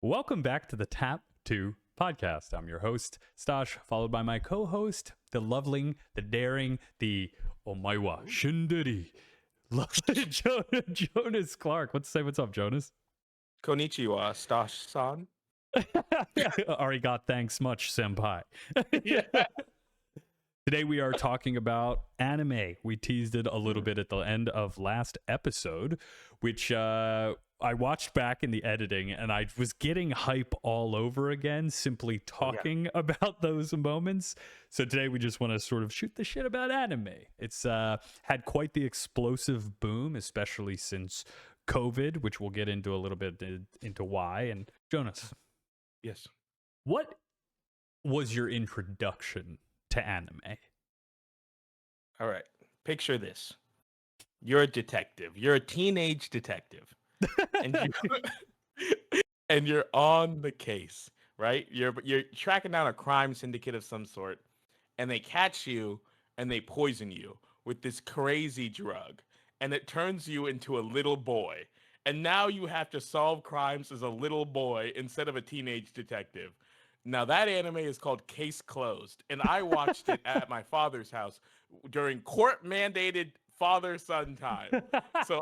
Welcome back to the Tap 2 podcast. I'm your host, Stas, followed by my co-host, the loveling, the daring, the Omaiwa Shindiri, Jonas Clark. What's up, Jonas? Konnichiwa, Stas-san. Arigathanks much, Senpai. Yeah. Today we are talking about anime. We teased it a little bit at the end of last episode, which I watched back in the editing, and I was getting hype all over again simply talking about those moments. So today we just want to sort of shoot the shit about anime. It's had quite the explosive boom, especially since COVID, which we'll get into a little bit into why. And Jonas, Yes. what was your introduction to anime? All right. Picture this. You're a detective. You're a teenage detective. And and you're on the case, right? You're tracking down a crime syndicate of some sort, and they catch you and they poison you with this crazy drug, and it turns you into a little boy. And now you have to solve crimes as a little boy instead of a teenage detective. Now that anime is called Case Closed, and I watched it at my father's house during court-mandated father-son time. So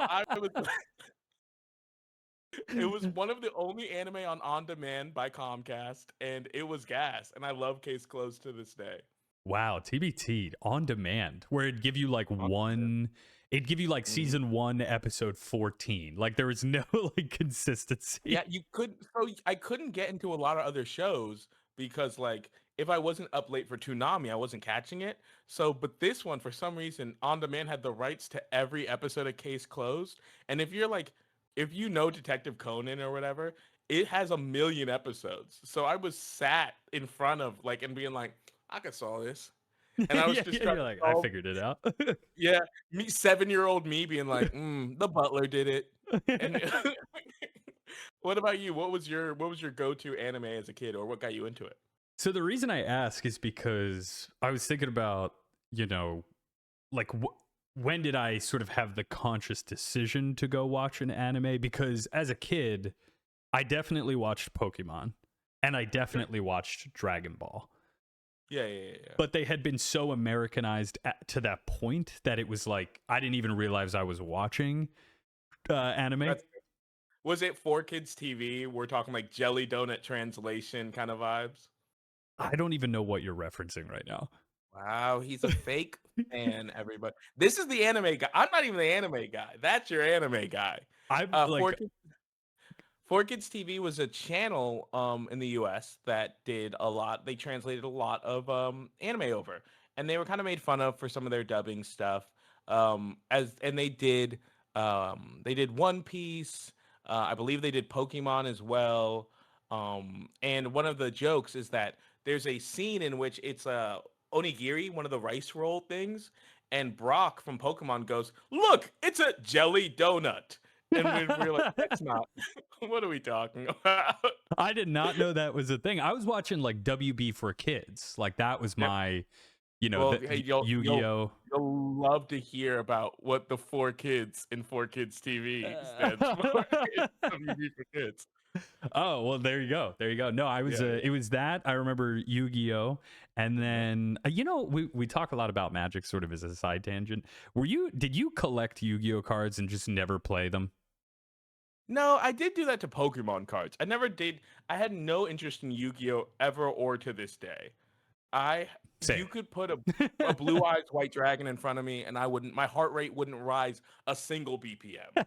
it was one of the only anime on demand by Comcast, and it was gas. And I love Case Closed to this day. Wow, TBT on demand, where it'd give you like it'd give you like season 1, episode 14. Like there was no like consistency. Yeah, I couldn't get into a lot of other shows because like if I wasn't up late for Toonami, I wasn't catching it. So, but this one, for some reason, On Demand had the rights to every episode of Case Closed. And if you know Detective Conan or whatever, it has a million episodes. So I was sat in front of like and being like, I could solve this. And I was just you're like, I figured it out. yeah, me 7-year-old me being like, the butler did it. And what about you? What was your go-to anime as a kid, or what got you into it? So the reason I ask is because I was thinking about, like when did I sort of have the conscious decision to go watch an anime? Because as a kid, I definitely watched Pokemon and I definitely watched Dragon Ball. Yeah. But they had been so Americanized to that point that it was like I didn't even realize I was watching anime. Was it 4Kids TV? We're talking like Jelly Donut translation kind of vibes. I don't even know what you're referencing right now. Wow, he's a fake fan, everybody. This is the anime guy. I'm not even the anime guy. That's your anime guy. I'm like 4Kids TV was a channel in the US that did a lot. They translated a lot of anime over, and they were kind of made fun of for some of their dubbing stuff. They did One Piece. I believe they did Pokemon as well. And one of the jokes is that there's a scene in which it's onigiri, one of the rice roll things, and Brock from Pokemon goes, "Look, it's a jelly donut." And we're like, "It's not." What are we talking about? I did not know that was a thing. I was watching like WB for kids. Like that was my, Yu-Gi-Oh. You'll love to hear about what the 4Kids in 4Kids TV stands for. WB for kids. Oh, well, there you go. No, I was it was that. I remember Yu-Gi-Oh, and then we talk a lot about Magic sort of as a side tangent. Did you collect Yu-Gi-Oh cards and just never play them? No, I did do that to Pokemon cards. I never did. I had no interest in Yu-Gi-Oh ever or to this day. You could put a blue eyes white dragon in front of me and my heart rate wouldn't rise a single BPM.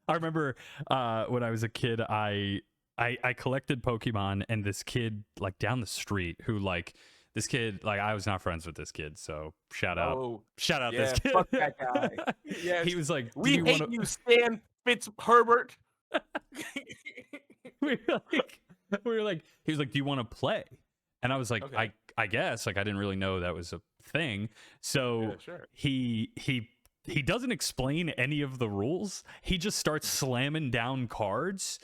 I remember when I was a kid, I collected Pokemon, and this kid like down the street I was not friends with this kid, so shout out this kid. Fuck that guy. Yes. He was like, "We hate you, Stan Fitzherbert." we were like, he was like, "Do you want to play?" And I was like, okay. I guess. Like I didn't really know that was a thing. So sure. He doesn't explain any of the rules. He just starts slamming down cards.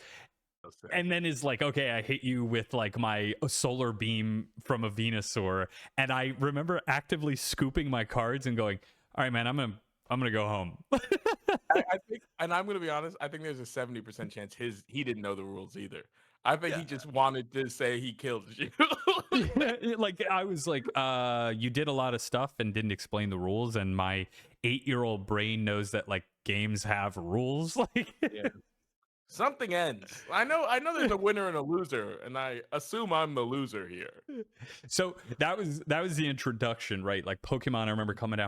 And then is like, okay, I hit you with like my solar beam from a Venusaur. And I remember actively scooping my cards and going, all right, man, I'm gonna go home. I think, and I'm gonna be honest, I think there's a 70% chance he didn't know the rules either. I bet he just wanted to say he killed you. Like I was like, you did a lot of stuff and didn't explain the rules, and my 8-year-old brain knows that like games have rules. Like, Yeah. Something ends. I know there's a winner and a loser, and I assume I'm the loser here. so that was the introduction, right? Like Pokemon. I remember coming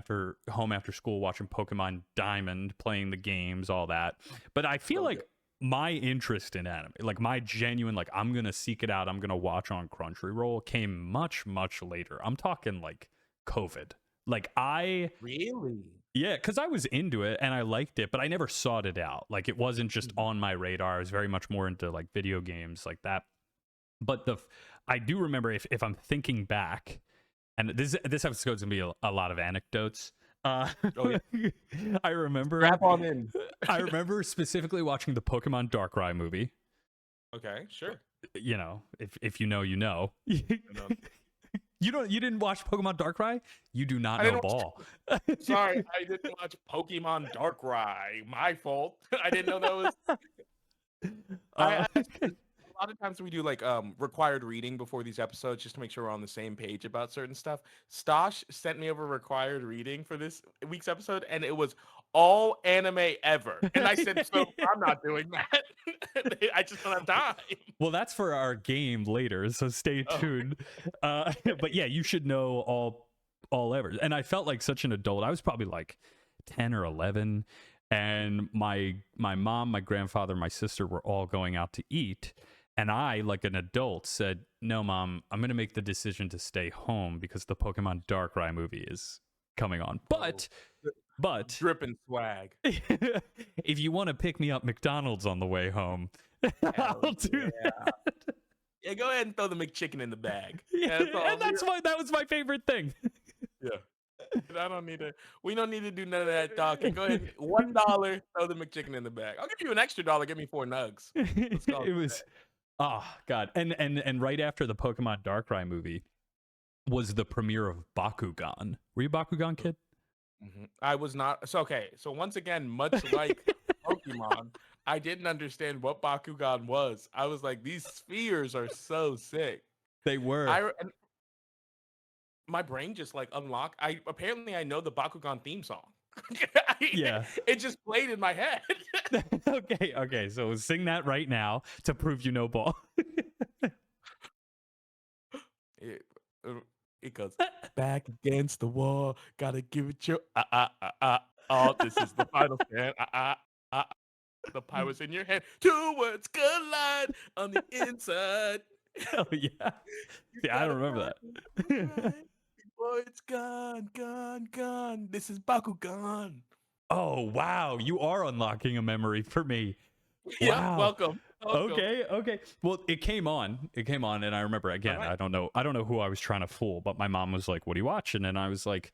home after school, watching Pokemon Diamond, playing the games, all that. But I feel So like good. my interest in anime, like my genuine, like I'm gonna seek it out, I'm gonna watch on Crunchyroll, came much later. I'm talking like COVID. Like I Really? Yeah, because I was into it and I liked it, but I never sought it out. Like it wasn't just Mhm. on my radar. I was very much more into like video games like that. But I do remember, if I'm thinking back, and this episode's gonna be a lot of anecdotes. Oh yeah. I remember Strap on in. I remember specifically watching the Pokemon Darkrai movie. Okay, sure. You know, if you know, you know. No. You didn't watch Pokemon Darkrai? You do not I know didn't watch. ball. Sorry, I didn't watch Pokemon Darkrai. My fault. I didn't know that was. Uh, A lot of times we do like required reading before these episodes just to make sure we're on the same page about certain stuff. Stosh sent me over required reading for this week's episode, and it was all anime ever. And I said, so I'm not doing that. I just don't have time. Well, that's for our game later, so stay Oh, tuned. But yeah, you should know all ever. And I felt like such an adult. I was probably like 10 or 11, and my mom, my grandfather, my sister were all going out to eat, and I, like an adult, said, "No, Mom, I'm going to make the decision to stay home because the Pokemon Darkrai movie is coming on." oh, But dripping swag. if you want to pick me up McDonald's on the way home, Hell I'll do yeah. that. Yeah, go ahead and throw the McChicken in the bag. Yeah, That's all. and that was my favorite thing. Yeah. I don't need to. We don't need to do none of that talking. Go ahead, $1. Throw the McChicken in the bag. I'll give you an extra $1. Give me 4 nugs. Let's call It was, oh god, and right after the Pokemon Darkrai movie was the premiere of Bakugan. Were you a Bakugan kid? I was not. So okay. So once again, much like Pokemon, I didn't understand what Bakugan was. I was like, these spheres are so sick. They were. And my brain just like unlocked. I know the Bakugan theme song. Yeah. It just played in my head. Okay. So sing that right now to prove you know ball. it, it goes back against the wall. Gotta give it your oh, this is the final stand. The pirate's in your hand. Two words collide on the inside. Hell yeah. See, I don't remember that. Boy, it's gone. This is Bakugan. Oh wow, you are unlocking a memory for me. Yep, Wow. welcome. Okay. Well, it came on, and I remember again. Alright. I don't know who I was trying to fool, but my mom was like, "What are you watching?" And I was like,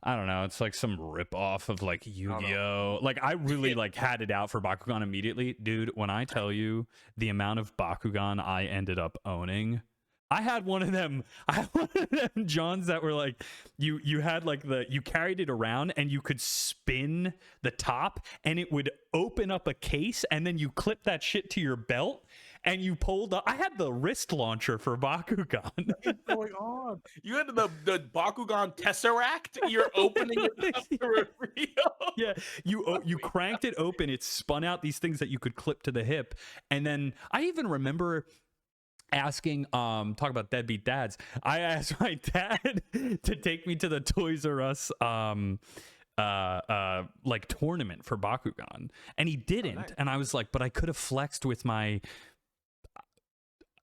"I don't know. It's like some rip off of like Yu-Gi-Oh." Like I really like had it out for Bakugan immediately, dude. When I tell you the amount of Bakugan I ended up owning. I had one of them. I had one of them Johns that were like, you had like you carried it around and you could spin the top and it would open up a case and then you clip that shit to your belt and you pulled up. I had the wrist launcher for Bakugan. What's going on? You had the Bakugan Tesseract. You're opening it up to reveal. Yeah, you cranked it open. It spun out these things that you could clip to the hip, and then I even remember asking talk about deadbeat dads. I asked my dad to take me to the Toys R Us like tournament for Bakugan, and he didn't. Nice. And I was like, but I could have flexed with my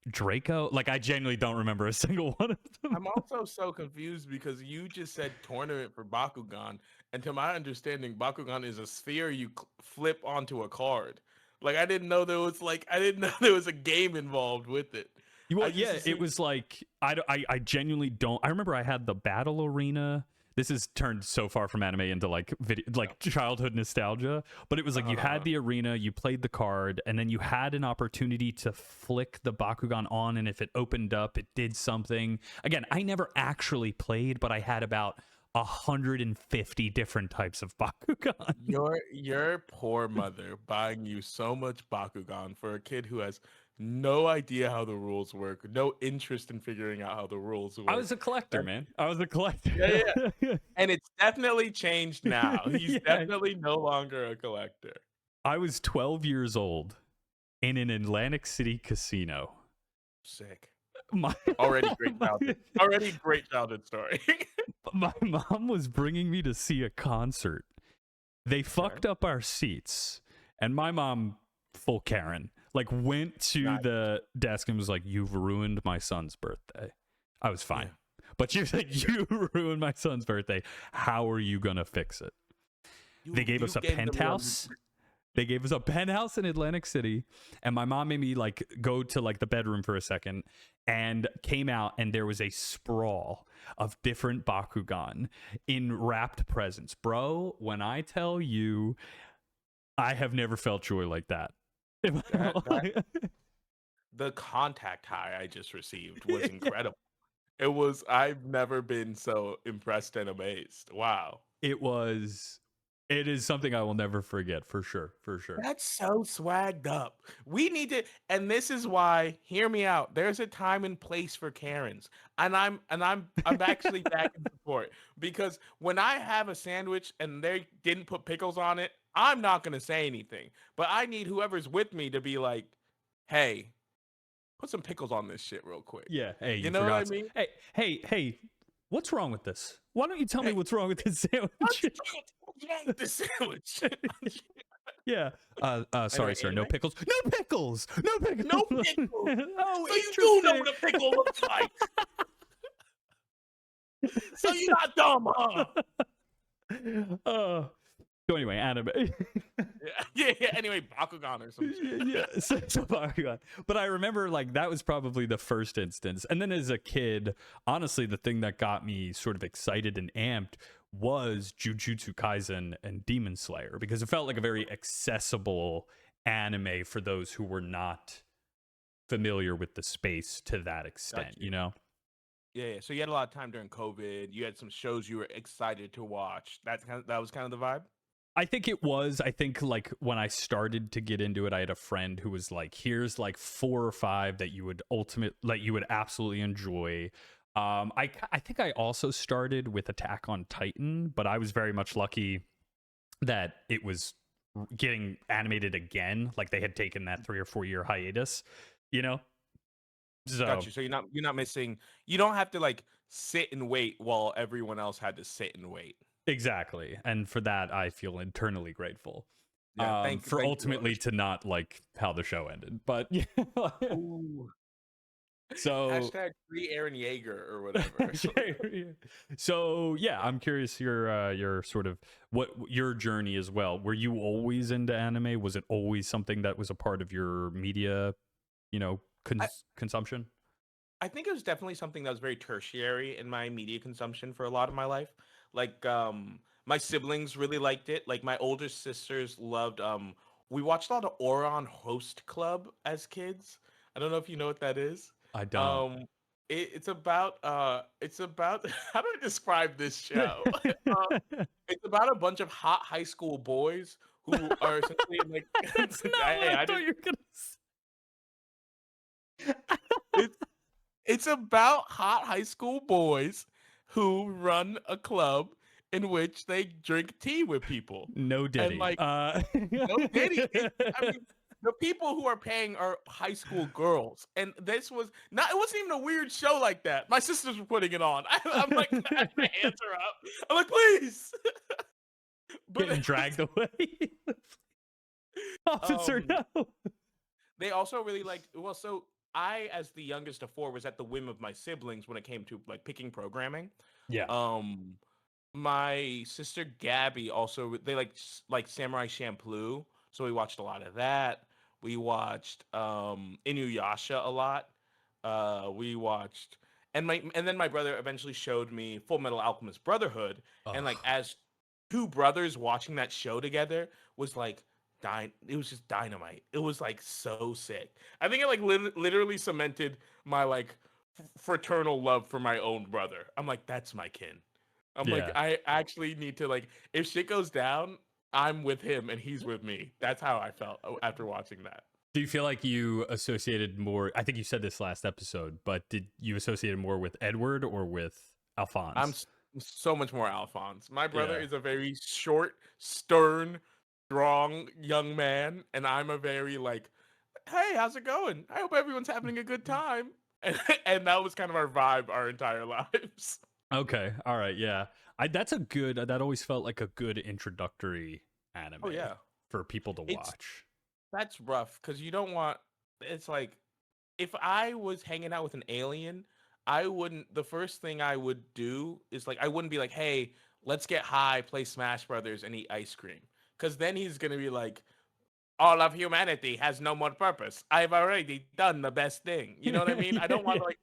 Draco. Like I genuinely don't remember a single one of them. I'm also so confused because you just said tournament for Bakugan, and to my understanding, Bakugan is a sphere you flip onto a card. Like I didn't know there was a game involved with it. Well, yeah, it was like I genuinely don't. I remember I had the battle arena. This is turned so far from anime into like childhood nostalgia, but it was like you had the arena, you played the card, and then you had an opportunity to flick the Bakugan on, and if it opened up, it did something. Again, I never actually played, but I had about 150 different types of Bakugan. Your poor mother buying you so much Bakugan for a kid who has no idea how the rules work, no interest in figuring out how the rules I work. was a collector, That's, man. I was a yeah, yeah, collector. yeah. And it's definitely changed now. He's Yeah. definitely no longer a collector. I was 12 years old in an Atlantic City casino. Sick. My, Already great childhood. Already great childhood story. my mom was bringing me to see a concert. They Okay. fucked up our seats, and my mom, full Karen, like went to Nice. the desk and was like, "You've ruined my son's birthday." I was fine, Yeah. but she was like, "You ruined my son's birthday. How are you gonna fix it?" They gave us You a gave them your penthouse. They gave us a penthouse in Atlantic City, and my mom made me like go to like the bedroom for a second and came out, and there was a sprawl of different Bakugan in wrapped presents. Bro, when I tell you, I have never felt joy like that. that the contact high I just received was incredible. It was I've never been so impressed and amazed. Wow. it was, it is something I will never forget for sure. For sure. That's so swagged up. We need to, and this is why, hear me out. There's a time and place for Karens. I'm actually back in support because when I have a sandwich and they didn't put pickles on it, I'm not gonna say anything. But I need whoever's with me to be like, hey, put some pickles on this shit real quick. Yeah. Hey, You you know what I forgot. mean? Hey, what's wrong with this? Why don't you tell me Hey, what's wrong with this what's sandwich? wrong with this sandwich? Yeah. Sorry, Anyway, sir. No anime? pickles. No pickles. No pickles. No pickles. Oh, So you do know interesting. what a pickle looks like. So you're not dumb, huh? uh, so anyway, anime. Yeah. Anyway, Bakugan or some shit. Yeah. So Bakugan. But I remember like that was probably the first instance. And then as a kid, honestly, the thing that got me sort of excited and amped was Jujutsu Kaisen and Demon Slayer because it felt like a very accessible anime for those who were not familiar with the space to that Got extent, you. you know? Yeah. So you had a lot of time during COVID. You had some shows you were excited to watch. That was kind of the vibe. I think it was. I think like when I started to get into it, I had a friend who was like, "Here's like 4 or 5 that you would absolutely enjoy." I think I also started with Attack on Titan, but I was very much lucky that it was getting animated again. Like they had taken that 3 or 4 year hiatus, you know. Got So you. So you're not missing. You don't have to like sit and wait while everyone else had to sit and wait. exactly, and for that, I feel internally grateful. Yeah. For Thank you. ultimately to not like how the show ended, but yeah. Ooh. So Hashtag free Aaron Yeager or whatever. so yeah, I'm curious your sort of what your journey as well. Were you always into anime? Was it always something that was a part of your media, you know, I, consumption? I think it was definitely something that was very tertiary in my media consumption for a lot of my life. Like my siblings really liked it. Like my older sisters loved we watched a lot of Oron Host Club as kids. I don't know if you know what that is. I don't. Um it's about how do I describe this show? It's about a bunch of hot high school boys who are essentially like That's not what hey, I I thought didn't you were gonna say. it's It's about hot high school boys who run a club in which they drink tea with people. No And Diddy. like, no Diddy. I mean, the people who are paying are high school girls. And this was not, it wasn't even a weird show like that. My sisters were putting it on. I'm like, my hands are up. I'm like, please. But Getting dragged away. Officer, um, no. they also really liked, well, so I, as the youngest of four, was at the whim of my siblings when it came to like picking programming. Yeah. Um, my sister Gabby also they like Samurai Champloo, so we watched a lot of that. We watched Inuyasha a lot. We watched and then my brother eventually showed me Full Metal Alchemist Brotherhood, and like Ugh. as two brothers watching that show together was like it was just dynamite. It was like so sick. I think it like literally cemented my like fraternal love for my own brother. I'm like that's my kin. I'm like, Yeah. I actually need to like, if shit goes down, I'm with him and he's with me. That's how I felt after watching that. Do you feel like you associated more? I think you said this last episode, but did you associate it more with Edward or with I'm Alphonse? so much more Alphonse. My brother Yeah. is a very short, stern, strong young man, and I'm a very like, hey, how's it going? I hope everyone's having a good time. And that was kind of our vibe our entire lives. Okay. All right. Yeah. That's a good. That always felt like a good introductory Oh anime yeah. for people to It's watch. That's rough because you don't want it's like if I was hanging out with an alien, I wouldn't the first thing I would do is like I wouldn't be like, "Hey, let's get high, play Smash Brothers and eat ice cream." Cuz then he's going to be like, "All of humanity has no more purpose. I've already done the best thing." You know what I mean? I don't want to like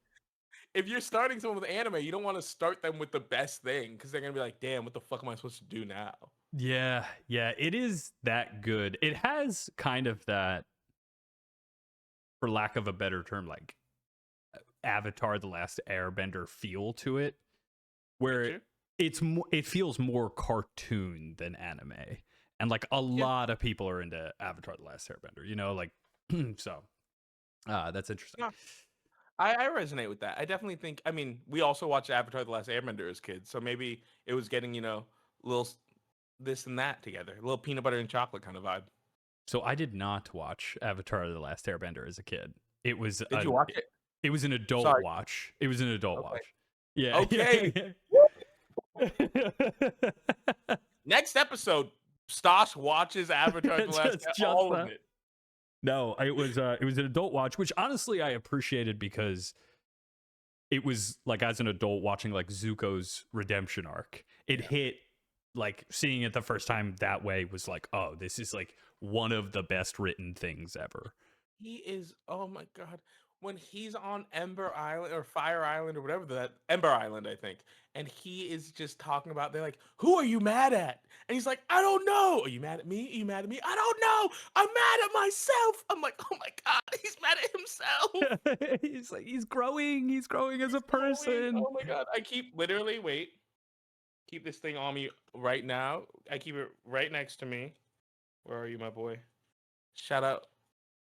if you're starting someone with anime, you don't want to start them with the best thing cuz they're going to be like, "Damn, what the fuck am I supposed to do now?" Yeah. Yeah. It is that good. It has kind of that, for lack of a better term, like Avatar: The Last Airbender feel to it, Get where you? it feels more cartoon than anime, and like a Yeah. lot of people are into Avatar: The Last Airbender. Like so. That's interesting. I resonate with that. I definitely think. I mean, we also watched Avatar: The Last Airbender as kids, so maybe it was getting little this and that together, a little peanut butter and chocolate kind of vibe. So I did not watch Avatar: The Last Airbender as a kid. It was Did you an watch it? it was an adult Sorry. watch. It was an adult Okay. watch. Yeah, Okay. yeah. Next episode, Stas watches Avatar: The Last just all of that. it. No, it was an adult watch, which honestly I appreciated because it was like, as an adult watching like Zuko's redemption arc. It Yeah. hit, like, seeing it the first time that way was like, oh, this is like one of the best written things ever. He is, oh my god. When he's on Ember Island or Fire Island or whatever that Ember Island, I think, and he is just talking about, they're like, "Who are you mad at?" And he's like, "I don't know. Are you mad at me? Are you mad at me? I don't know. I'm mad at myself." I'm like, "Oh my god, he's mad at himself. He's like, he's growing as a He's growing. person. Oh my god." I keep literally keep this thing on me right now. I keep it right next to me. Where are you, my boy? Shout out,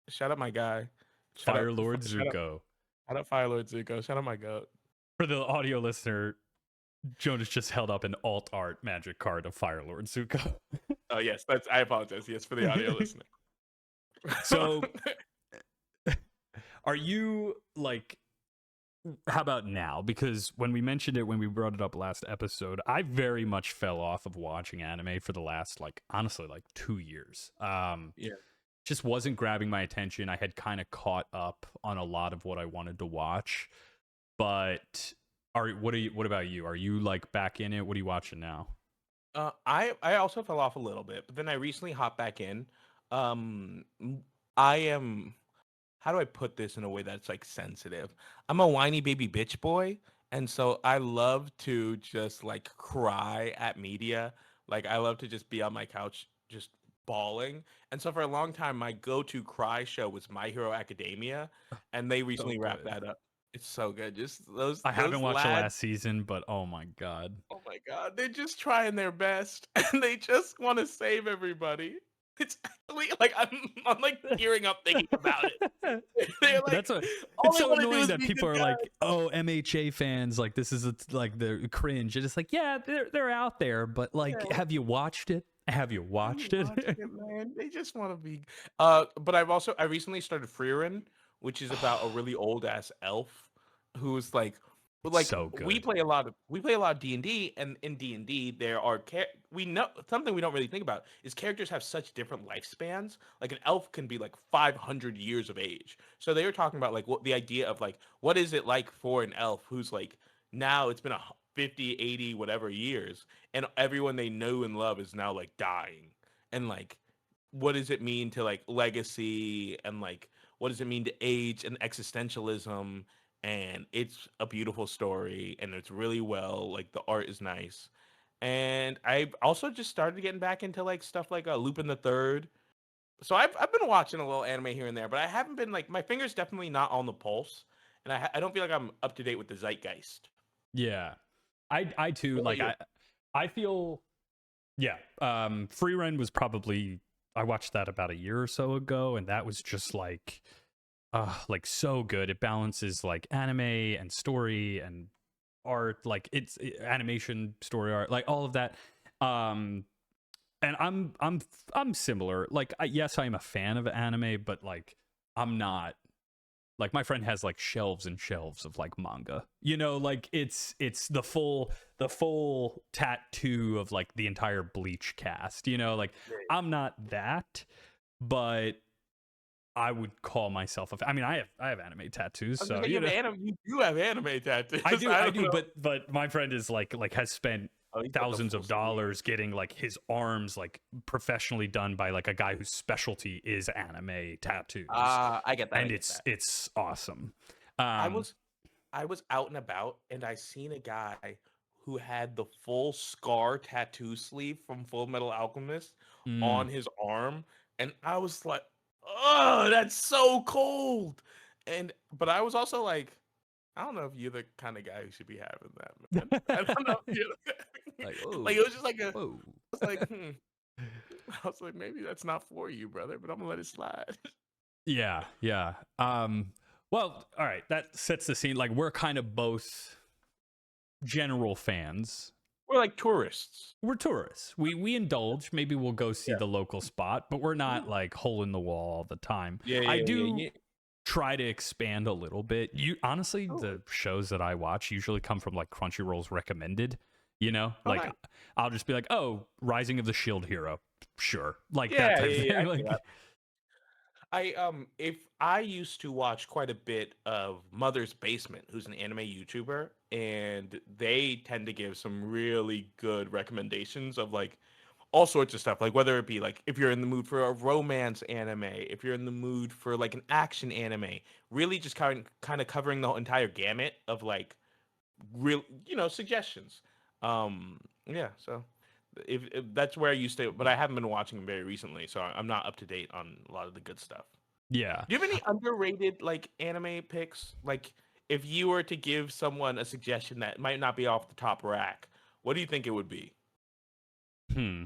shout out my guy. Shout out, Fire Lord shout out. Zuko. Shout out Firelord Zuko. Shout out my goat. For the audio listener, Jonas just held up an alt art magic card of Fire Lord Zuko. Oh yes, that's. I apologize. Yes, for the audio listener. So, are you like, how about now? Because when we mentioned it, when we brought it up last episode, I very much fell off of watching anime for the last, like, honestly, like 2 years. Yeah. Just wasn't grabbing my attention. I had kind of caught up on a lot of what I wanted to watch. But what about you? Are you like back in it? What are you watching now? I also fell off a little bit, but then I recently hopped back in. I am. How do I put this in a way that's like sensitive? I'm a whiny baby bitch boy, and so I love to just like cry at media. Like I love to just be on my couch just bawling. And so for a long time, my go-to cry show was My Hero Academia, and they So recently wrapped good. that up. It's so good. Just I haven't those watched the lads. last season, but oh my god. Oh my god, they're just trying their best, and they just want to save everybody. It's actually like I'm like tearing up thinking about it. They're like, That's a all it's they so want to do annoying is that be people good are guys. like, "Oh, MHA fans, like this is like the cringe." And it's like, "Yeah, they're out there, but like, Yeah, have you watched it? Have you have you watched it?" watched it, man? They just want to be. But I recently started Freerin, which is about a really old ass elf who's like So good. we play a lot of D&D, and in D&D there are we know something we don't really think about is characters have such different lifespans. Like an elf can be like 500 years of age. So they were talking about like what the idea of like what is it like for an elf who's like now it's been 50, 80, whatever years, and everyone they know and love is now like dying. And like what does it mean to like legacy, and like what does it mean to age and existentialism? And it's a beautiful story, and it's really well, like the art is nice. And I also just started getting back into like stuff like Lupin the Third. So I've been watching a little anime here and there, but I haven't been like my fingers definitely not on the pulse, and I don't feel like I'm up to date with the zeitgeist. Yeah. I too, What about like, you? I feel, yeah, Free Run was probably I watched that about a year or so ago, and that was just like so good. It balances like anime and story and art, like animation, story art, like all of that. Um, and I'm similar. Like, yes, I'm a fan of anime, but like I'm not like my friend has like shelves and shelves of like manga. Like it's the full tattoo of like the entire Bleach cast. Like I'm not that, but I would call myself I mean, I have anime tattoos, I was gonna so say you do have anime tattoos. I don't do, know. but my friend is like has spent Oh, he's got the thousands full of sleeve. dollars getting like his arms like professionally done by like a guy whose specialty is anime tattoos, I get that. I and get it's that. it's awesome. I Um, was I was out and about and I seen a guy who had the full scar tattoo sleeve from Full Metal Alchemist mm, on his arm, and I was like, "Oh, that's so cold!" And but I was also like, I don't know if you're the kind of guy who should be having that, man. I don't know if you're like like oh it was just like a. whoa. I was like, I was like, maybe that's not for you, brother, but I'm gonna let it slide. Yeah, yeah. Well, all right, that sets the scene. Like we're kind of both general fans. We're like tourists. We're tourists. We indulge. Maybe we'll go see Yeah. the local spot, but we're not like hole in the wall all the time. Yeah, I yeah, yeah, do yeah. try to expand a little bit. You honestly, Oh, the shows that I watch usually come from like Crunchyroll's recommended. oh, Like nice. I'll just be like, oh, Rising of the Shield Hero, sure, like that Yeah, type of yeah, yeah. I thing. get that. If I used to watch quite a bit of Mother's Basement, who's an anime YouTuber, and they tend to give some really good recommendations of like all sorts of stuff, like whether it be like if you're in the mood for a romance anime, if you're in the mood for like an action anime, really just kind of covering the whole entire gamut of like real suggestions. Yeah, so if that's where I used to, but I haven't been watching them very recently, so I'm not up to date on a lot of the good stuff. Yeah. Do you have any underrated like anime picks? Like if you were to give someone a suggestion that might not be off the top rack, what do you think it would be? Hmm.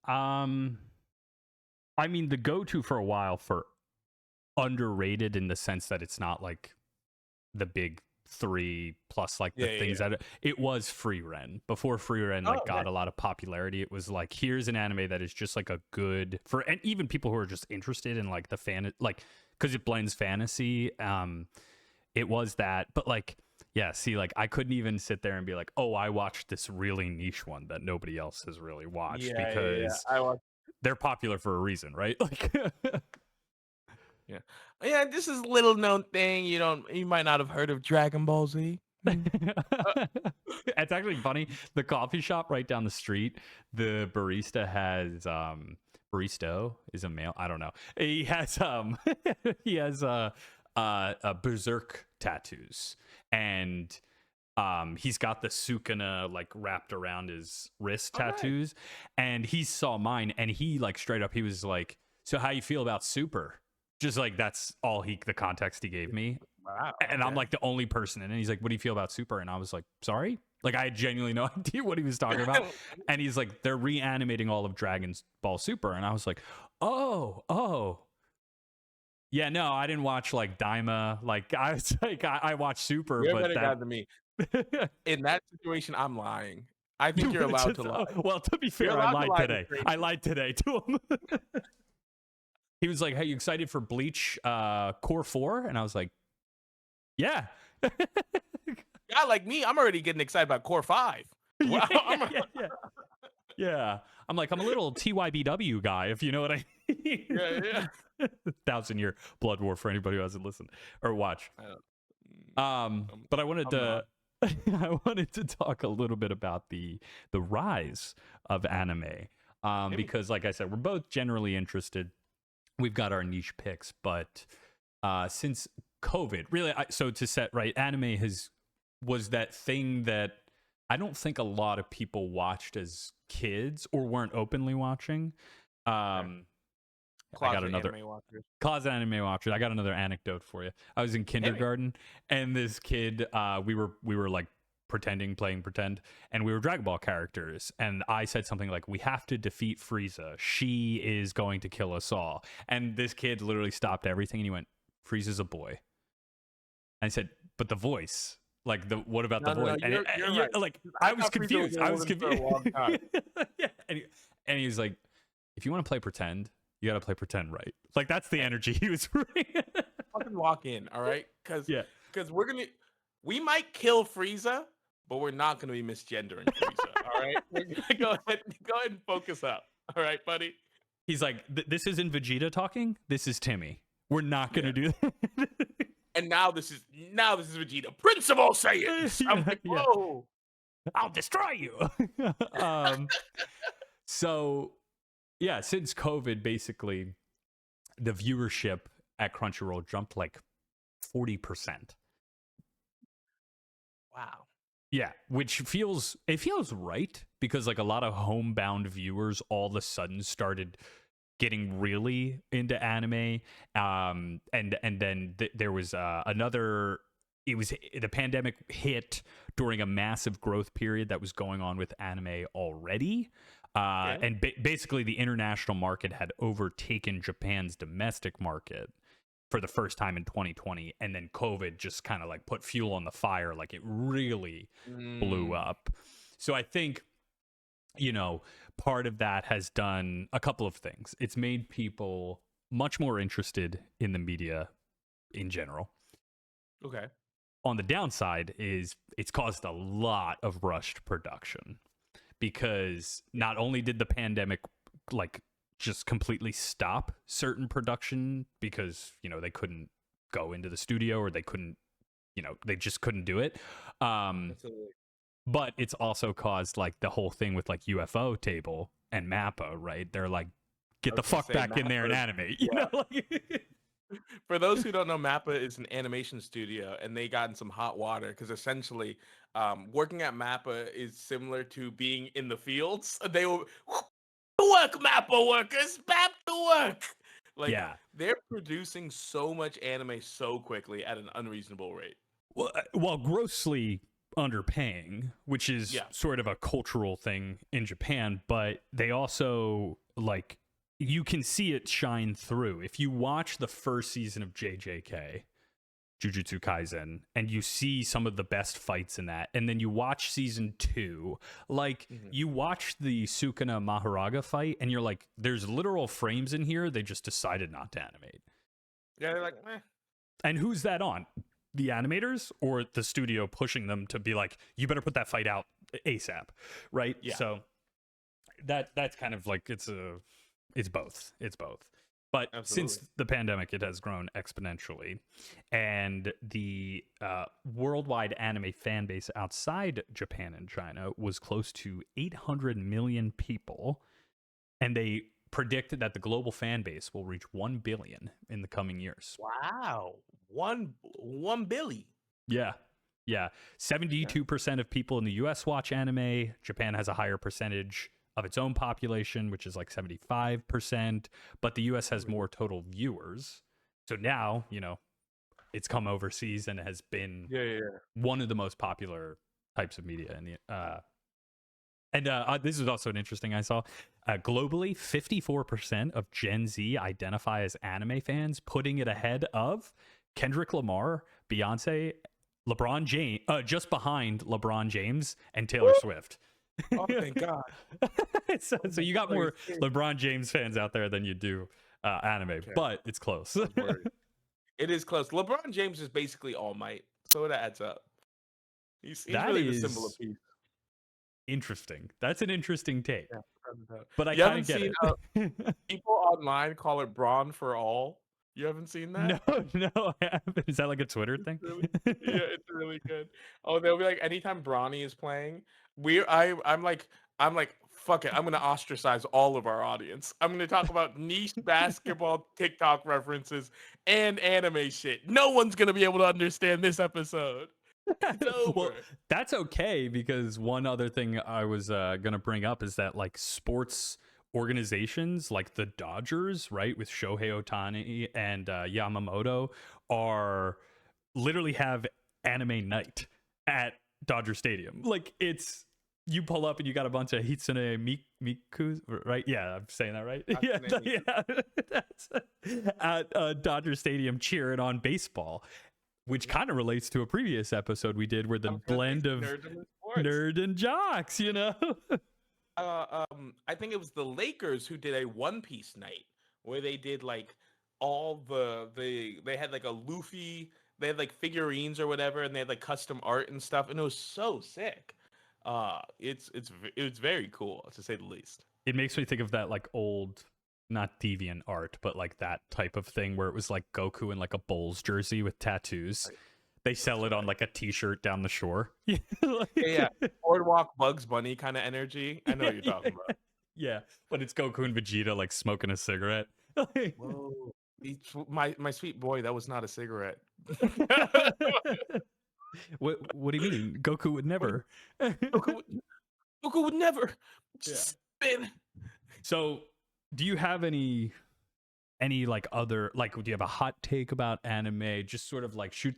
Um. I mean, the go-to for a while for underrated in the sense that it's not like the big three plus like the Yeah, yeah, things yeah. that it was Free Ren. Before Free Ren Oh, like okay. got a lot of popularity, it was like here's an anime that is just like a good for and even people who are just interested in like the fan like because it blends fantasy. It was that, but like yeah, see, like I couldn't even sit there and be like, oh, I watched this really niche one that nobody else has really watched Yeah, yeah, yeah. because I watch. they're popular for a reason, right? Like Yeah, yeah. This is little known thing. You might not have heard of Dragon Ball Z. Hmm. Uh, it's actually funny. The coffee shop right down the street, the barista has baristo is a male. I don't know. He has he has berserk tattoos and he's got the sukuna like wrapped around his wrist oh, nice. tattoos and he saw mine and he like straight up he was like, so how you feel about super? Just like that's all the context he gave me, Wow. and I'm Okay. like the only person. And he's like, what do you feel about Super? And I was like, sorry? Like, I had genuinely no idea what he was talking about. And he's like, they're reanimating all of Dragon Ball Super. And I was like, oh. Yeah, no, I didn't watch like Daima. Like, I was like, I watched Super, You're a but better that. guy than me. In that situation, I'm lying. I think You you're were allowed to just, lie. well, to be You're fair, I allowed to lied lie to today. I strangers. lied today to him. He was like, hey, you excited for Bleach Core 4? And I was like, yeah. Guy like me, I'm already getting excited about Core 5. yeah, Wow. yeah. Yeah. I'm like, I'm a little TYBW guy, if you know what I mean. Yeah, yeah. 1,000 Year Blood War for anybody who hasn't listened or watched. I don't- But I wanted I'm to not. I wanted to talk a little bit about the rise of anime. Maybe. Because like I said, we're both generally interested. We've got our niche picks, but since COVID, really, so to set right, anime was that thing that I don't think a lot of people watched as kids or weren't openly watching. Okay. I got Closet another anime watchers. closet anime watcher. I got another anecdote for you. I was in Hit me. kindergarten, and this kid, we were like playing pretend, and we were Dragon Ball characters, and I said something like, "We have to defeat Frieza. She is going to kill us all." And this kid literally stopped everything, and he went, "Frieza's a boy." And I said, "But the voice, like what about the voice?" No, you're right. Like I I was thought Frieza was confused. a I was woman for a confused. long time. Yeah, and he was like, "If you want to play pretend, you got to play pretend right." Like that's the energy he was bringing. Fucking walk in, all right? Because Yeah. we might kill Frieza, but we're not gonna be misgendering Frieza. All right, we're gonna go ahead and focus up. All right, buddy. He's like, "This isn't Vegeta talking. This is Timmy. We're not gonna do that." And now this is Vegeta, Prince of all Saiyans. I'm like, Yeah. whoa. I'll destroy you. So yeah, since COVID, basically the viewership at Crunchyroll jumped like 40%. Wow. Yeah, which feels right, because like a lot of homebound viewers all of a sudden started getting really into anime, and then there was another. It was the pandemic hit during a massive growth period that was going on with anime already, Okay. and basically the international market had overtaken Japan's domestic market for the first time in 2020, and then COVID just kind of like put fuel on the fire, like it really blew up. So I think, part of that has done a couple of things. It's made people much more interested in the media in general. Okay. On the downside is it's caused a lot of rushed production, because not only did the pandemic like just completely stop certain production because they couldn't go into the studio, or they couldn't, they just couldn't do it. Absolutely. But it's also caused like the whole thing with like UFO Table and Mappa, right? They're like, get the fuck back in there and animate, you know? Like, for those who don't know, Mappa is an animation studio, and they got in some hot water because essentially, working at Mappa is similar to being in the fields. They will work, Mappa workers, back to work. Like yeah. they're producing so much anime so quickly at an unreasonable rate. Well, grossly underpaying, which is sort of a cultural thing in Japan, but they also like, you can see it shine through. If you watch the first season of JJK, Jujutsu Kaisen, and you see some of the best fights in that, and then you watch season 2, like you watch the Sukuna Maharaga fight, and you're like, there's literal frames in here they just decided not to animate. Yeah, they're like, eh. And who's that on? The animators or the studio pushing them to be like, you better put that fight out ASAP, right? Yeah. So that's kind of like it's both. But since the pandemic, it has grown exponentially, and the worldwide anime fan base outside Japan and China was close to 800 million people, and they predicted that the global fan base will reach 1 billion in the coming years. Wow, one billion. Yeah. 72% of people in the US watch anime. Japan has a higher percentage of its own population, which is like 75%, but the US has more total viewers. So now, it's come overseas and has been one of the most popular types of media in the this is also an interesting I saw. Globally, 54% of Gen Z identify as anime fans, putting it ahead of Kendrick Lamar, Beyonce, LeBron James, just behind LeBron James and Taylor Swift. Oh, thank God. So you got more LeBron James fans out there than you do anime, but it's close. It is close. LeBron James is basically All Might, so it adds up. He's really the symbol of peace. Interesting. That's an interesting take. Yeah, but I kind of get it. People online call it Braun for All. You haven't seen that? No, I haven't. Is that like a Twitter thing? It's really good. Oh, they'll be like, anytime Bronny is playing, I'm like, fuck it, I'm gonna ostracize all of our audience. I'm gonna talk about niche basketball TikTok references and anime shit. No one's gonna be able to understand this episode. It's over. Well, that's okay, because one other thing I was gonna bring up is that like sports organizations like the Dodgers, right, with Shohei Ohtani and Yamamoto, are literally have anime night at Dodger Stadium. Like you pull up and you got a bunch of Hitsune Mikus, right? Yeah, I'm saying that right. Yeah, that's at Dodger Stadium cheering on baseball, which kind of relates to a previous episode we did where the blend of nerd and jocks, I think it was the Lakers who did a One Piece night where they did like all they had like a Luffy, they had like figurines or whatever, and they had like custom art and stuff, and it was so sick. It's very cool to say the least. It makes me think of that like old, not deviant art, but like that type of thing where it was like Goku in like a Bulls jersey with tattoos. They sell it on like a T-shirt down the shore. Yeah. Boardwalk Bugs Bunny kind of energy. I know what you're talking about. Yeah, but it's Goku and Vegeta like smoking a cigarette. Whoa. My sweet boy, that was not a cigarette. What do you mean? Goku would never. Goku would never. Yeah. So, do you have any like other, like, do you have a hot take about anime? Just sort of like shoot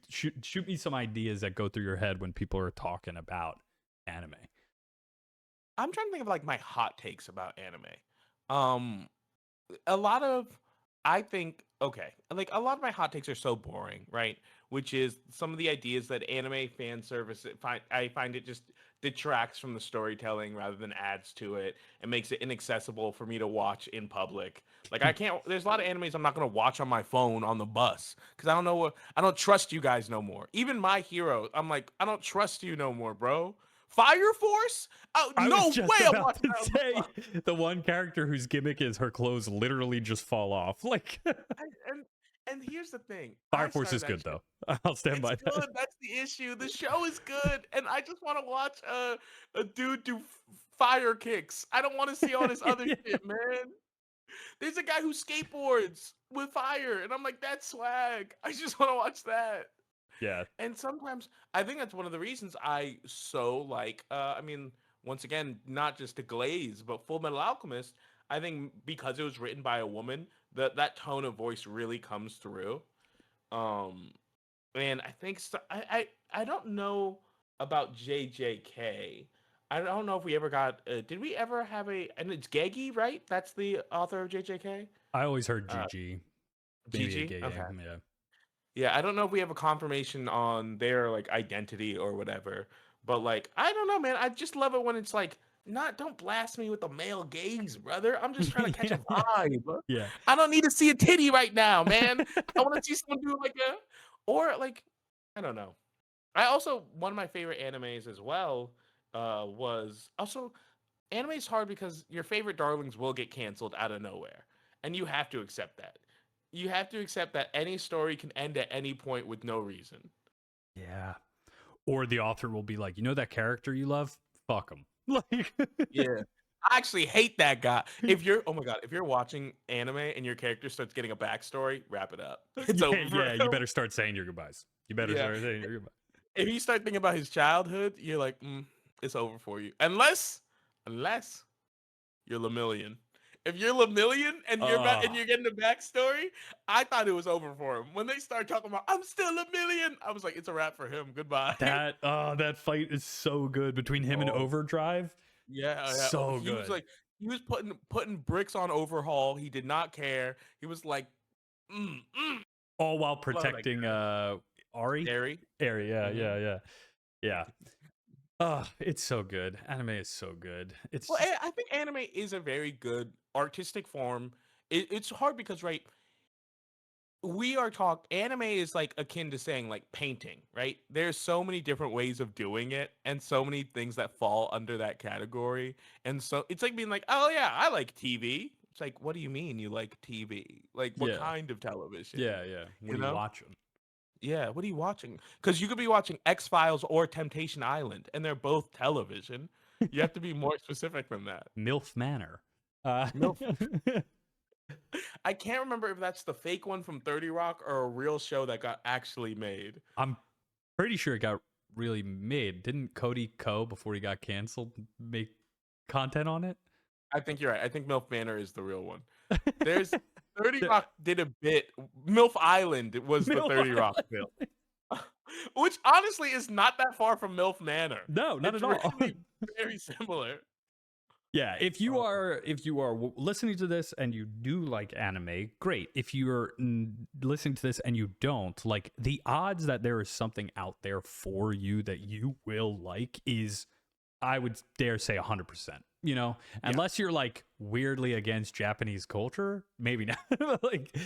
me some ideas that go through your head when people are talking about anime. I'm trying to think of like my hot takes about anime. A lot of I think okay, like a lot of my hot takes are so boring, right? Which is some of the ideas that anime fan service I find it just detracts from the storytelling rather than adds to it and makes it inaccessible for me to watch in public. Like I can't there's a lot of animes I'm not going to watch on my phone on the bus cuz I don't trust you guys no more. Even My Hero, I'm like I don't trust you no more, bro. Fire Force? Oh, no way! I'm watching to say the one character whose gimmick is her clothes literally just fall off. Like, and here's the thing: Fire Force is good though. I'll stand by that. Good. That's the issue. The show is good, and I just want to watch a dude do fire kicks. I don't want to see all this other shit, man. There's a guy who skateboards with fire, and I'm like, that's swag. I just want to watch that. Yeah. And sometimes I think that's one of the reasons I so like I mean, once again, not just to Glaze, but Full Metal Alchemist, I think because it was written by a woman, that tone of voice really comes through. Um and I think I don't know about JJK. I don't know if we ever got did we ever have and it's Geggy, right? That's the author of JJK? I always heard GG. GG? Okay. Yeah. Yeah, I don't know if we have a confirmation on their like identity or whatever, but like I don't know, man. I just love it when it's like, don't blast me with the male gaze, brother. I'm just trying to catch a vibe. Yeah. I don't need to see a titty right now, man. I want to see someone do like or like, I don't know. I also one of my favorite animes as well was also anime is hard because your favorite darlings will get canceled out of nowhere, and you have to accept that. You have to accept that any story can end at any point with no reason. Yeah. Or the author will be like, that character you love? Fuck him. Like, yeah. I actually hate that guy. If you're watching anime and your character starts getting a backstory, wrap it up. It's over. Yeah, you better start saying your goodbyes. Start saying your goodbyes. If you start thinking about his childhood, you're like, it's over for you. Unless you're Lemillion. If you're Lemillion and you're getting the backstory, I thought it was over for him. When they start talking about I'm still Lemillion, I was like, it's a wrap for him. Goodbye. That fight is so good between him and Overdrive. Yeah, so he good. Was like he was putting bricks on Overhaul. He did not care. He was like, all while protecting Ari. Ari, yeah. Oh, it's so good. Anime is so good. I think anime is a very good artistic form. It's hard because anime is like akin to saying like painting, right? There's so many different ways of doing it and so many things that fall under that category. And so it's like being like, oh yeah, I like TV. It's like, what do you mean you like TV? Like what kind of television? Yeah. What are you watching? Yeah, what are you watching? Because you could be watching X-Files or Temptation Island, and they're both television. You have to be more specific than that. MILF Manor. MILF. I can't remember if that's the fake one from 30 Rock or a real show that got actually made. I'm pretty sure it got really made. Didn't Cody Ko, before he got canceled, make content on it? I think you're right. I think MILF Manor is the real one. There's 30 Rock did a bit. MILF Island was the 30 Rock film. Which honestly is not that far from MILF Manor. No, not It's at all. really very similar. Yeah, if you Oh. are listening to this and you do like anime, great. If you're listening to this and you don't, like, the odds that there is something out there for you that you will like is, I would dare say, 100%. You know, Yeah. unless you're like weirdly against Japanese culture, maybe not. like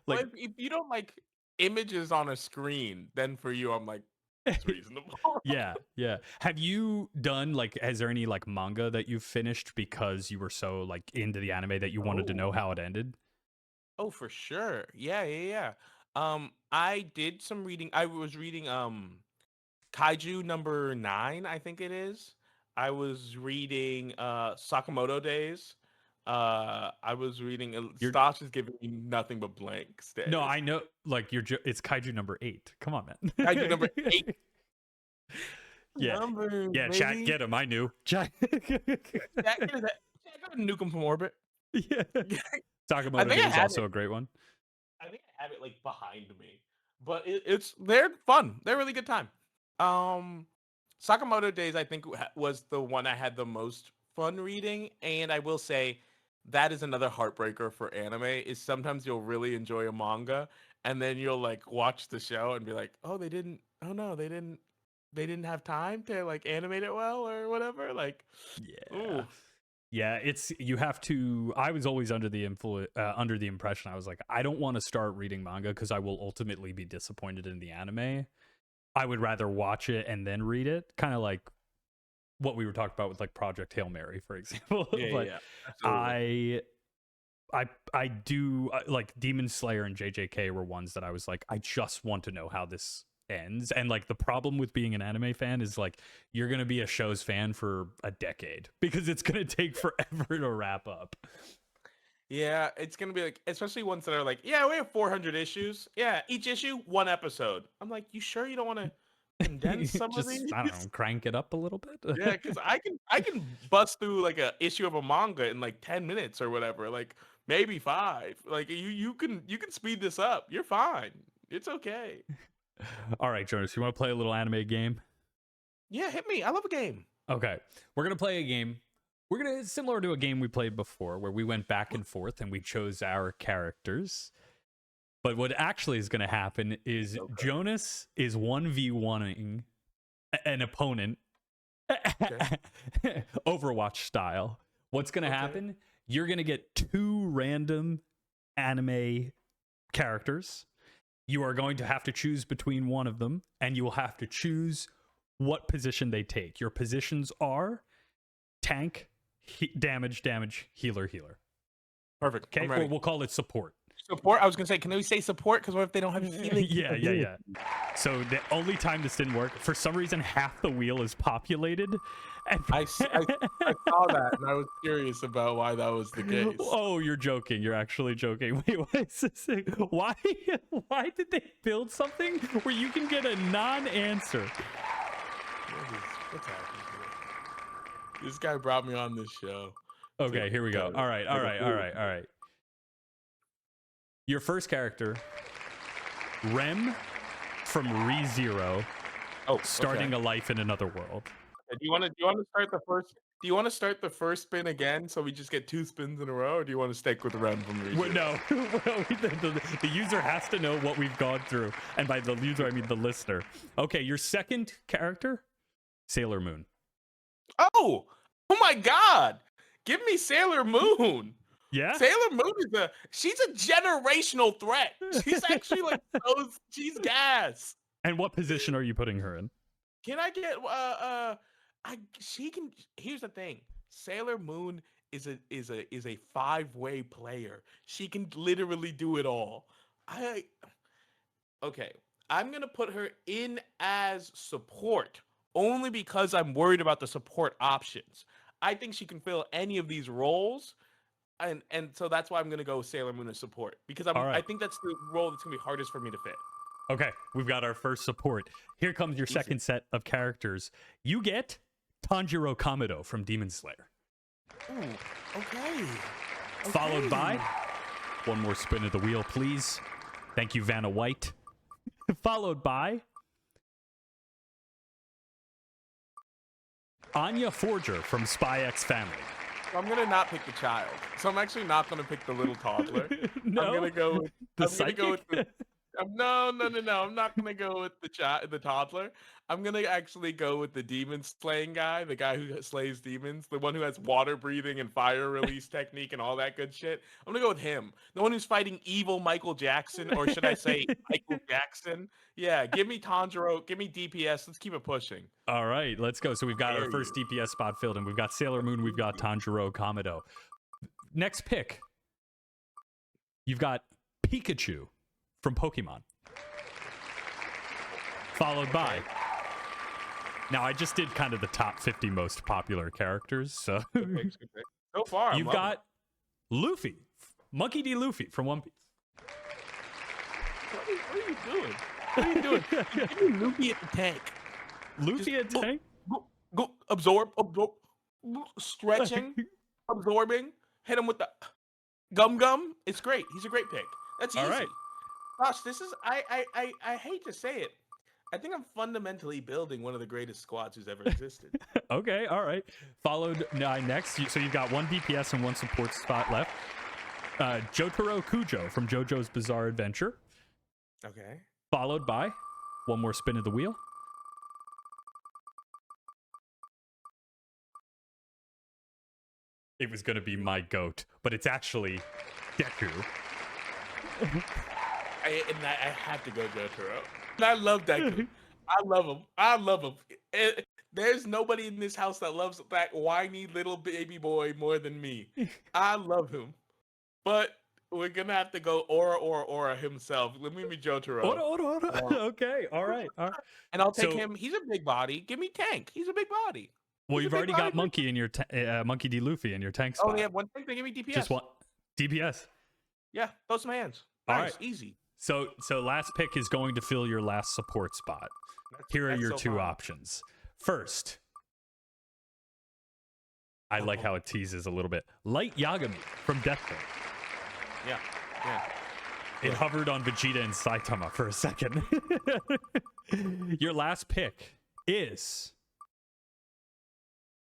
Well, like if you don't like images on a screen, then for you, I'm like, it's reasonable. yeah, yeah. Have you done, like, has there any like manga that you've finished because you were so like into the anime that you wanted to know Oh. how it ended? Oh, for sure. Yeah, yeah, yeah. I did some reading. I was reading Kaiju number 9, I think it is. I was reading Sakamoto Days. I was reading You're Stas is giving me nothing but blank No, stares. I know, like, it's Kaiju number 8. Come on, Kaiju number man. 8 Yeah. numbers, Yeah, chat, baby. get him. I knew. Chat. That is that. I gotta nuke him from orbit. Yeah. I Sakamoto think I Days have also it. a great one. I think I have it like behind me, but it's they're fun. They're a really good time. Um, Sakamoto Days I think was the one I had the most fun reading, and I will say that is another heartbreaker for anime. Is sometimes you'll really enjoy a manga, and then you'll like watch the show and be like, oh, they didn't. Oh no, they didn't have time to like animate it well or whatever. Like, Yeah. ooh, Yeah, it's, you have to, I was always under the under the impression, I was like, I don't want to start reading manga because I will ultimately be disappointed in the anime. I would rather watch it and then read it, kind of like what we were talking about with like Project Hail Mary, for example. yeah, yeah, But yeah, absolutely. I I do like Demon Slayer and JJK were ones that I was like, I just want to know how this ends. And like, the problem with being an anime fan is like, you're gonna be a show's fan for a decade because it's gonna take forever to wrap up. Yeah, it's gonna be like, especially ones that are like, yeah, we have 400 issues. Yeah, each issue, one episode. I'm like, you sure you don't want to condense some of Just, these? I don't know, crank it up a little Yeah, bit. because I can bust through like a issue of a manga in like 10 minutes or whatever, like maybe 5. Like you can speed this up. You're fine. It's okay. All right, Jonas, you want to play a little anime game? Yeah, hit me. I love a game. Okay, we're gonna play a game. We're gonna, similar to a game we played before, where we went back and forth and we chose our characters. But what actually is gonna happen is Okay. Jonas is 1v1ing an opponent, Okay. Overwatch style. What's gonna Okay. happen? You're gonna get 2 random anime characters. You are going to have to choose between one of them, and you will have to choose what position they take. Your positions are tank, damage, healer, healer. Perfect. Okay, I'm or ready. we'll call it support. Support. I was gonna say, can we say support? Because what if they don't have healing? Yeah. So the only time this didn't work, for some reason, half the wheel is populated. And I saw that and I was curious about why that was the case. oh, you're joking. You're actually joking. Wait, what is this thing? Why did they build something where you can get a non-answer? What's happening here? This guy brought me on this show. Okay, here we go. All right. Your first character, Rem from ReZero, Oh, starting okay. a life in another world. Do you want to start the first? Do you want to start the first spin again so we just get 2 spins in a row, or do you want to stick with the round from Well, ReZero? no, the user has to know what we've gone through, and by the user I mean the listener. Okay, your second character, Sailor Moon. Oh, oh my God! Give me Sailor Moon. Yeah, Sailor Moon she's a generational threat. She's actually like she's gas. and what position are you putting her in? Can I get I she can here's the thing. Sailor Moon is a 5-way player. She can literally do it all. I Okay. I'm going to put her in as support only because I'm worried about the support options. I think she can fill any of these roles, and so that's why I'm going to go with Sailor Moon as support because All I right. think that's the role that's going to be hardest for me to fit. Okay, we've got our first support. Here comes your Easy. second set of characters. You get Tanjiro Kamado from Demon Slayer. Ooh, okay. Followed by, one more spin of the wheel, please. Thank you, Vanna White. Followed by Anya Forger from Spy X Family. I'm gonna not pick the child. So I'm actually not gonna pick the little toddler. No, I'm gonna go with the I'm psychic. gonna go with the no. I'm not gonna go with the toddler. I'm gonna actually go with the demon slaying guy, the guy who slays demons, the one who has water breathing and fire release technique and all that good shit. I'm gonna go with him, the one who's fighting evil Michael Jackson, or should I say Michael Jackson? Yeah, give me Tanjiro, give me DPS. Let's keep it pushing. All right, let's go. So we've got our Dare first DPS spot filled, and we've got Sailor Moon, we've got Tanjiro Kamado. Next pick, you've got Pikachu from Pokemon, followed by. Now I just did kind of the top 50 most popular characters, so Good picks, good picks. So far, I'm you've loving got Luffy, Monkey D. Luffy from One Piece. What are you doing? What are you doing? Give me Luffy at the tank. Luffy at tank? Go, absorb, stretching, absorbing. Hit him with the gum. It's great. He's a great pick. That's easy. All right. Gosh, this is I hate to say it. I think I'm fundamentally building one of the greatest squads who's ever existed. Okay, all right. Followed next, so you've got one DPS and one support spot left. Jotaro Kujo from JoJo's Bizarre Adventure. Okay. Followed by one more spin of the wheel. It was going to be my goat, but it's actually Deku. I have to go Jotaro. I love Deku. I love him. There's nobody in this house that loves that whiny little baby boy more than me. I love him. But we're going to have to go Aura himself. Let me be Jotaro. Ora. Okay, all right. And I'll take him. He's a big body. Give me Tank. He's a big body. Well, you've already got Monkey in your Monkey D. Luffy in your tank spot. Oh, they have one thing. They give me DPS. Just one DPS. Yeah, those some hands. All Nice, right. Easy. So last pick is going to fill your last support spot. Here are your two options. First, I like how it teases a little bit. Light Yagami from Death Note. Yeah. It hovered on Vegeta and Saitama for a second. Your last pick is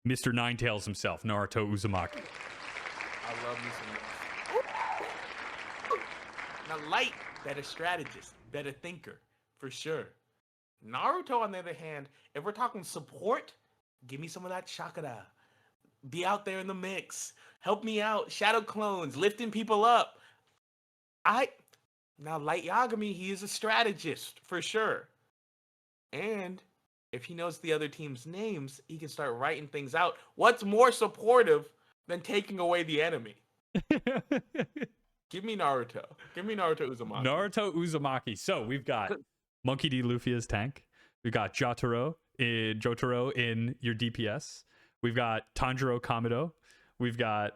Mr. Ninetales himself, Naruto Uzumaki. I love me some. Now, Light, better strategist, better thinker, for sure. Naruto, on the other hand, if we're talking support, give me some of that chakra. Be out there in the mix. Help me out. Shadow clones, lifting people up. Now, Light Yagami, he is a strategist, for sure. And if he knows the other team's names, he can start writing things out. What's more supportive than taking away the enemy? Give me Naruto. Give me Naruto Uzumaki. Naruto Uzumaki. So we've got Monkey D. Luffy as tank. We've got Jotaro in your DPS. We've got Tanjiro Kamado. We've got...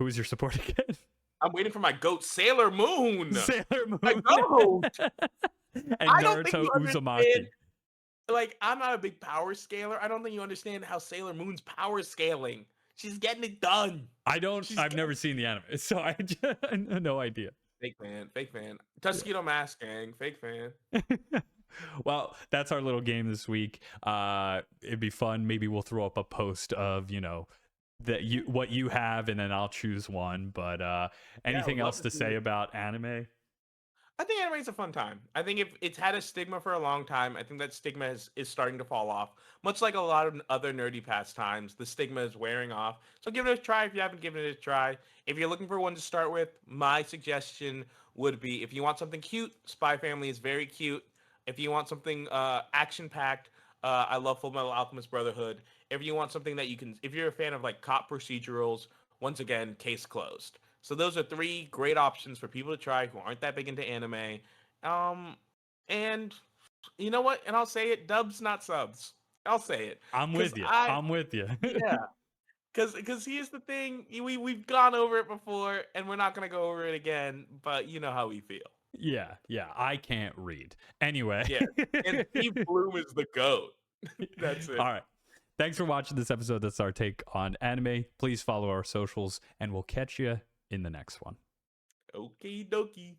Who is your support again? I'm waiting for my goat, Sailor Moon. Sailor Moon. My goat. And I don't think Naruto you Uzumaki. understand. Like, I'm not a big power scaler. I don't think you understand how Sailor Moon's power scaling. She's getting it done. I've never seen the anime, so I have no idea. Fake fan. Tuxedo Mask gang, fake fan. Well, that's our little game this week. It'd be fun. Maybe we'll throw up a post of, what you have, and then I'll choose one. But anything else to say about anime? I think anime is a fun time. I think if it's had a stigma for a long time, I think that stigma is starting to fall off. Much like a lot of other nerdy pastimes, the stigma is wearing off. So give it a try if you haven't given it a try. If you're looking for one to start with, my suggestion would be, if you want something cute, Spy Family is very cute. If you want something action-packed, I love Full Metal Alchemist Brotherhood. If you want something that if you're a fan of like cop procedurals, once again, case closed. So those are three great options for people to try who aren't that big into anime. And you know what? And I'll say it, dubs, not subs. I'll say it. I'm with you. I'm with you. Yeah. Because here's the thing. We've gone over it before, and we're not going to go over it again, but you know how we feel. Yeah. I can't read. Anyway. Yeah. And Steve Bloom is the GOAT. That's it. All right. Thanks for watching this episode. That's our take on anime. Please follow our socials, and we'll catch you in the next one. Okie dokie.